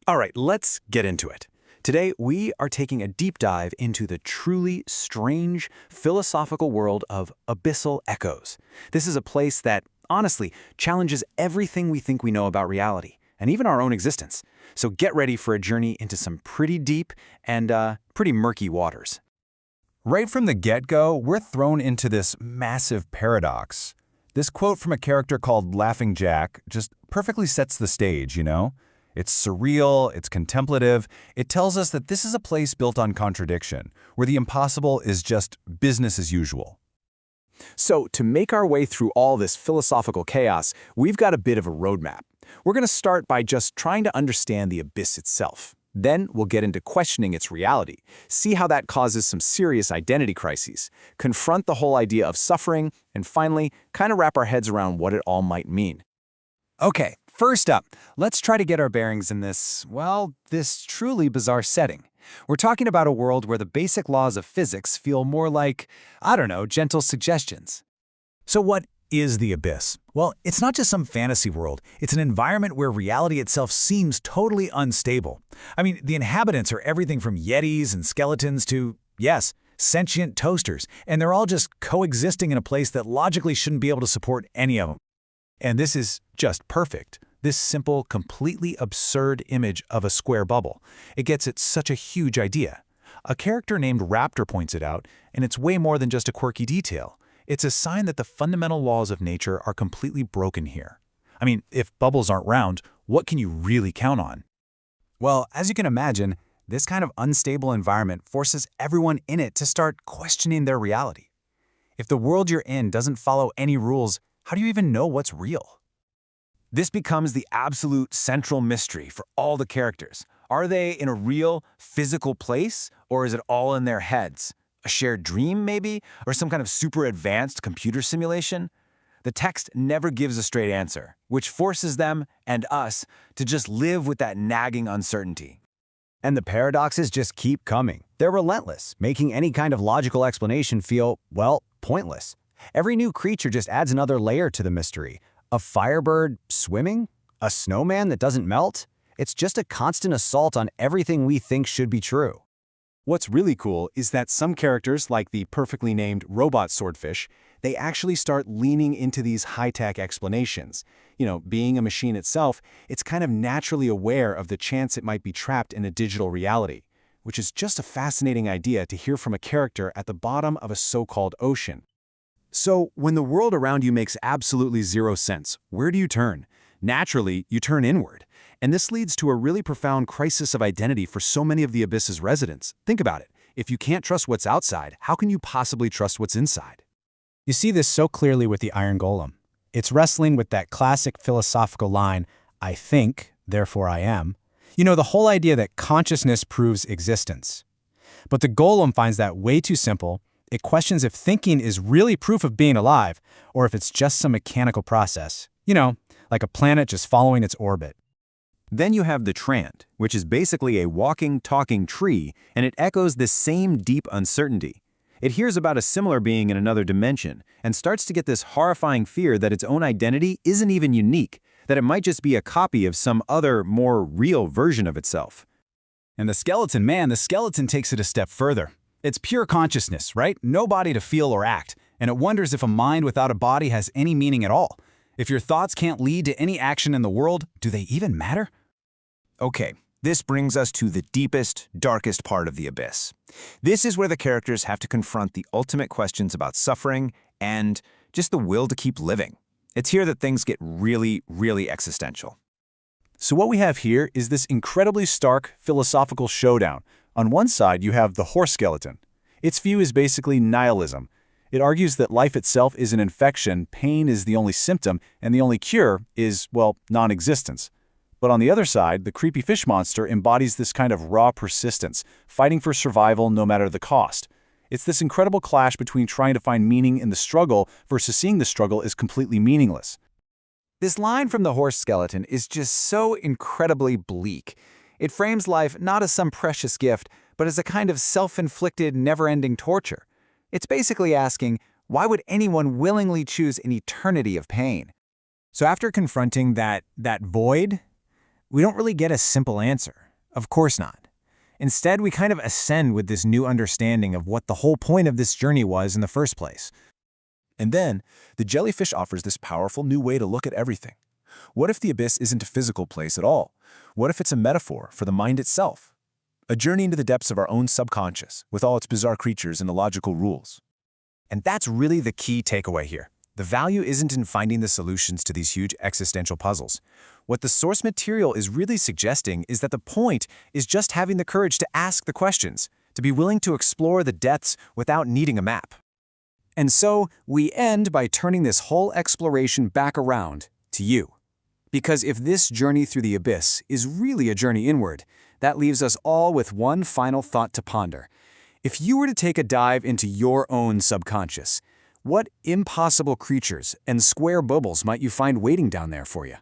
All right, let's get into it. Today, we are taking a deep dive into the truly strange philosophical world of abyssal echoes. This is a place that, honestly, challenges everything we think we know about reality, and even our own existence. So get ready for a journey into some pretty deep and pretty murky waters. Right from the get-go, we're thrown into this massive paradox. This quote from a character called Laughing Jack just perfectly sets the stage, you know? It's surreal, it's contemplative, it tells us that this is a place built on contradiction, where the impossible is just business as usual. So to make our way through all this philosophical chaos, we've got a bit of a roadmap. We're going to start by just trying to understand the abyss itself. Then we'll get into questioning its reality, see how that causes some serious identity crises, confront the whole idea of suffering, and finally, kind of wrap our heads around what it all might mean. Okay, first up, let's try to get our bearings in this truly bizarre setting. We're talking about a world where the basic laws of physics feel more like, I don't know, gentle suggestions. So what is the abyss? Well, it's not just some fantasy world. It's an environment where reality itself seems totally unstable. I mean, the inhabitants are everything from yetis and skeletons to, yes, sentient toasters, and they're all just coexisting in a place that logically shouldn't be able to support any of them. And this is just perfect. This simple, completely absurd image of a square bubble. It gets at such a huge idea. A character named Raptor points it out, and it's way more than just a quirky detail. It's a sign that the fundamental laws of nature are completely broken here. I mean, if bubbles aren't round, what can you really count on? Well, as you can imagine, this kind of unstable environment forces everyone in it to start questioning their reality. If the world you're in doesn't follow any rules, how do you even know what's real? This becomes the absolute central mystery for all the characters. Are they in a real, physical place, or is it all in their heads? A shared dream, maybe? Or some kind of super advanced computer simulation? The text never gives a straight answer, which forces them, and us, to just live with that nagging uncertainty. And the paradoxes just keep coming. They're relentless, making any kind of logical explanation feel, well, pointless. Every new creature just adds another layer to the mystery. A firebird swimming? A snowman that doesn't melt? It's just a constant assault on everything we think should be true. What's really cool is that some characters, like the perfectly named robot swordfish, they actually start leaning into these high-tech explanations. You know, being a machine itself, it's kind of naturally aware of the chance it might be trapped in a digital reality, which is just a fascinating idea to hear from a character at the bottom of a so-called ocean. So, when the world around you makes absolutely zero sense, where do you turn? Naturally, you turn inward. And this leads to a really profound crisis of identity for so many of the Abyss's residents. Think about it. If you can't trust what's outside, how can you possibly trust what's inside? You see this so clearly with the Iron Golem. It's wrestling with that classic philosophical line, I think, therefore I am. You know, the whole idea that consciousness proves existence. But the Golem finds that way too simple. It questions if thinking is really proof of being alive, or if it's just some mechanical process. You know, like a planet just following its orbit. Then you have the Trant, which is basically a walking, talking tree, and it echoes this same deep uncertainty. It hears about a similar being in another dimension, and starts to get this horrifying fear that its own identity isn't even unique, that it might just be a copy of some other, more real version of itself. And the skeleton takes it a step further. It's pure consciousness, right? No body to feel or act, and it wonders if a mind without a body has any meaning at all. If your thoughts can't lead to any action in the world, do they even matter? Okay, this brings us to the deepest, darkest part of the Abyss. This is where the characters have to confront the ultimate questions about suffering and just the will to keep living. It's here that things get really, really existential. So what we have here is this incredibly stark philosophical showdown. On one side, you have the horse skeleton. Its view is basically nihilism. It argues that life itself is an infection, pain is the only symptom, and the only cure is, well, non-existence. But on the other side, the creepy fish monster embodies this kind of raw persistence, fighting for survival no matter the cost. It's this incredible clash between trying to find meaning in the struggle versus seeing the struggle as completely meaningless. This line from the horse skeleton is just so incredibly bleak. It frames life not as some precious gift, but as a kind of self-inflicted, never-ending torture. It's basically asking, why would anyone willingly choose an eternity of pain? So after confronting that void, we don't really get a simple answer. Of course not. Instead, we kind of ascend with this new understanding of what the whole point of this journey was in the first place. And then, the jellyfish offers this powerful new way to look at everything. What if the abyss isn't a physical place at all? What if it's a metaphor for the mind itself? A journey into the depths of our own subconscious, with all its bizarre creatures and illogical rules. And that's really the key takeaway here. The value isn't in finding the solutions to these huge existential puzzles. What the source material is really suggesting is that the point is just having the courage to ask the questions, to be willing to explore the depths without needing a map. And so, we end by turning this whole exploration back around to you. Because if this journey through the abyss is really a journey inward, that leaves us all with one final thought to ponder. If you were to take a dive into your own subconscious, what impossible creatures and square bubbles might you find waiting down there for you?